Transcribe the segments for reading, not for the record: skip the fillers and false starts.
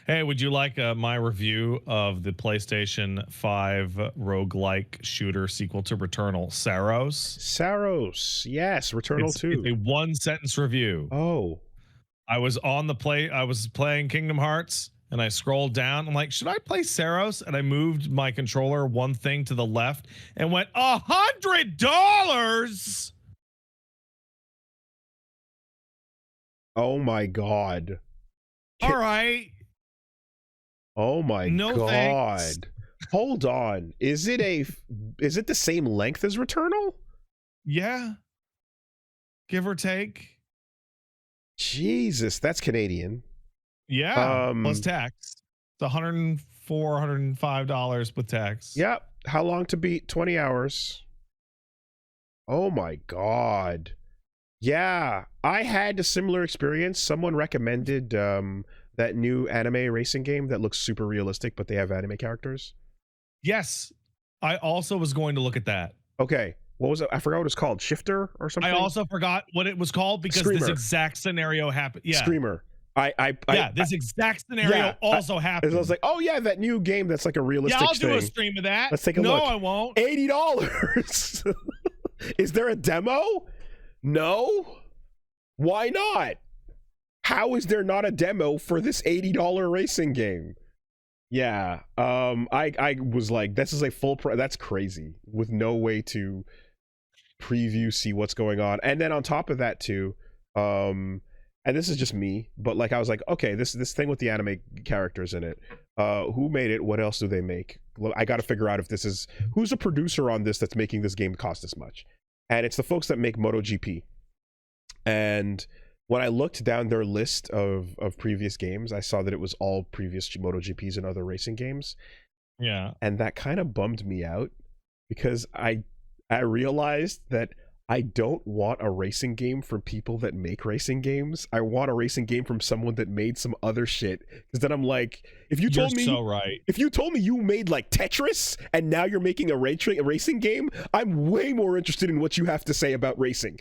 Hey, would you like my review of the PlayStation 5 roguelike shooter sequel to Returnal, Saros? Saros, yes, Returnal It's 2. a one sentence review. Oh, I was playing Kingdom Hearts and I scrolled down. I'm like, should I play Saros? And I moved my controller one thing to the left and went $100. oh my God. All right. Oh my No thanks. God. Hold on. Is it the same length as Returnal? Yeah. Give or take. Jesus, that's Canadian. Yeah. Plus tax. It's $104, $105 with tax. Yep. How long to beat? 20 hours. Oh my God. Yeah, I had a similar experience. Someone recommended that new anime racing game that looks super realistic, but they have anime characters. Yes. I also was going to look at that. Okay. What was it? I forgot what it's called. Shifter or something? I also forgot what it was called because Screamer. this exact scenario happened. Yeah. Screamer. This exact scenario also happened. I was like, oh yeah, that new game that's like a realistic thing. Yeah, I'll do a stream of that. Let's take a look. No, I won't. $80. Is there a demo? No. Why not? How is there not a demo for this $80 racing game? Yeah. I was like, this is a full price. That's crazy. With no way to preview, see what's going on. And then on top of that too, and this is just me, but like I was like, okay, this thing with the anime characters in it, who made it? What else do they make? I got to figure out if this is who's a producer on this that's making this game cost this much. And it's the folks that make MotoGP. And when I looked down their list of previous games, I saw that it was all previous MotoGPs and other racing games. Yeah. And that kind of bummed me out because I realized that I don't want a racing game from people that make racing games. I want a racing game from someone that made some other shit. Because then I'm like, if you told me, so right. If you told me you made like Tetris and now you're making a racing game, I'm way more interested in what you have to say about racing.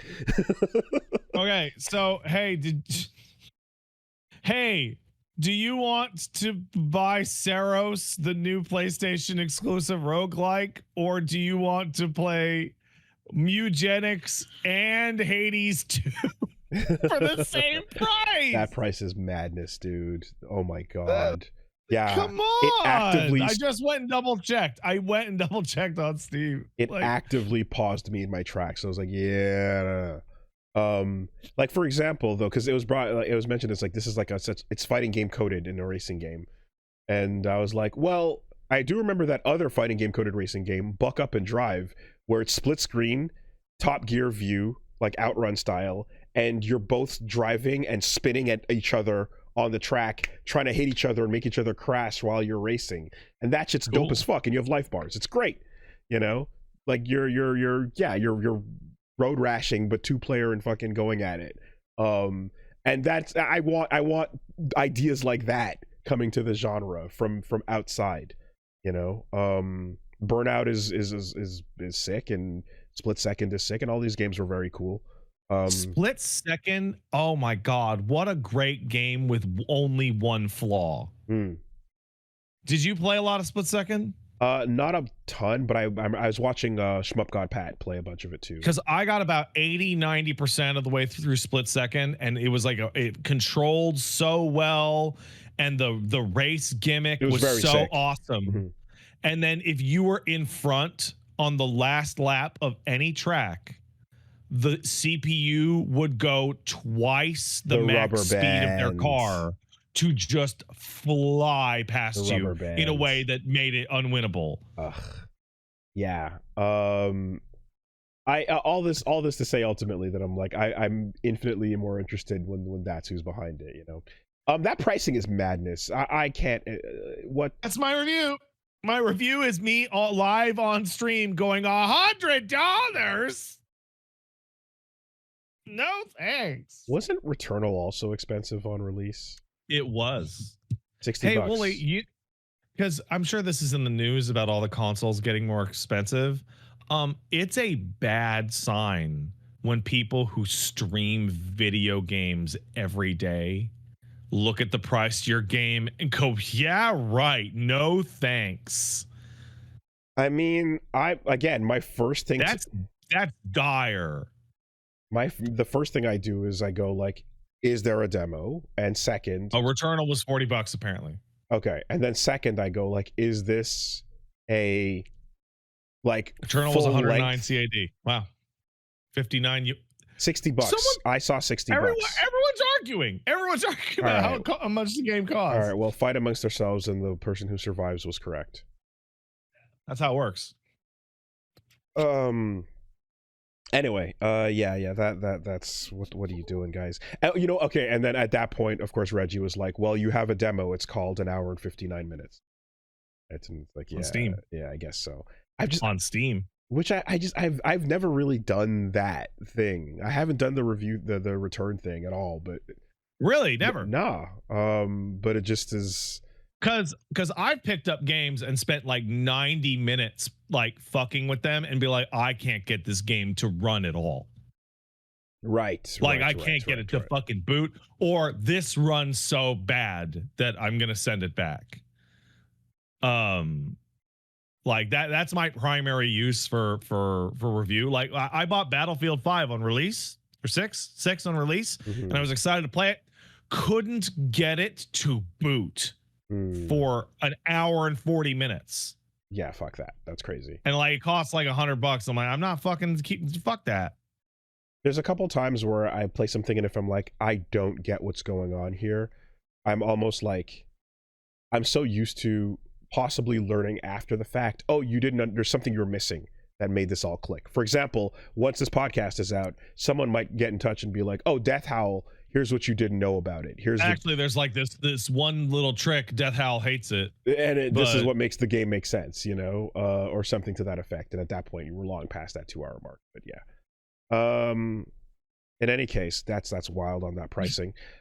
Okay, so hey, do you want to buy Saros, the new PlayStation exclusive roguelike, or do you want to play Mugenics and Hades 2 for the same price? That price is madness, dude. Oh my God. Yeah. Come on. I just went and double checked. I went and double checked on Steam. It actively paused me in my tracks. So I was like, yeah. Like for example though, because it was mentioned as like this is like it's fighting game coded in a racing game. And I was like, well, I do remember that other fighting game coded racing game, Buck Up and Drive, where it's split screen, Top Gear view, like Outrun style, and you're both driving and spinning at each other on the track, trying to hit each other and make each other crash while you're racing. And that shit's dope as fuck, and you have life bars. It's great, you know? Like you're road rashing, but 2-player and fucking going at it. And that's I want ideas like that coming to the genre from outside, you know. Burnout is sick, and Split Second is sick, and all these games were very cool. Split Second, oh my God, what a great game with only one flaw. Did you play a lot of Split Second? Not a ton, but I was watching Shmup God Pat play a bunch of it too. Because I got about 80-90% of the way through Split Second, and it was like it controlled so well, and the race gimmick was so sick. awesome. Mm-hmm. And then if you were in front on the last lap of any track, the CPU would go twice the max speed of their car to just fly past you in a way that made it unwinnable. Ugh. Yeah. All this to say ultimately that I'm like I'm infinitely more interested when that's who's behind it, you know. That pricing is madness. I can't what That's my review. My review is me live on stream going $100. No thanks. Wasn't Returnal also expensive on release? It was $60. Hey, Woolie, because I'm sure this is in the news about all the consoles getting more expensive. It's a bad sign when people who stream video games every day, look at the price of your game and go, yeah, right. No thanks. I mean, my first thing that's dire. The first thing I do is I go like, is there a demo? And second, Returnal was $40 apparently. Okay, and then second I go like, is this a like Returnal was 109 CAD. Wow. 59 $60. I saw $60. Everyone's arguing about how much the game costs. All right, well, fight amongst ourselves, and the person who survives was correct. That's how it works. Anyway, that's what are you doing, guys? Okay, and then at that point, of course, Reggie was like, well, you have a demo, it's called 1 hour and 59 minutes. It's like, yeah, on Steam. Yeah, I guess so. On Steam, which I've never really done that thing. I haven't done the review, the return thing at all, but really never. Nah. But it just is because I've picked up games and spent like 90 minutes like fucking with them and be like, I can't get this game to run at all. Right. Like I can't get it to fucking boot, or this runs so bad that I'm gonna send it back. Like that's my primary use for review. Like I bought Battlefield 5 on release, or 6 on release, and I was excited to play it. Couldn't get it to boot for 1 hour and 40 minutes. Yeah, fuck that. That's crazy. And like it costs like $100. I'm like, I'm not fucking fuck that. There's a couple times where I play something, and if I'm like, I don't get what's going on here, I'm almost like, I'm so used to possibly learning after the fact, oh, you didn't, there's something you're missing that made this all click. For example, once this podcast is out, someone might get in touch and be like, oh, Death Howl, here's what you didn't know about it. There's like this one little trick. Death Howl hates it, and this is what makes the game make sense, or something to that effect. And at that point, you were long past that 2 hour mark. But yeah, in any case, that's wild on that pricing.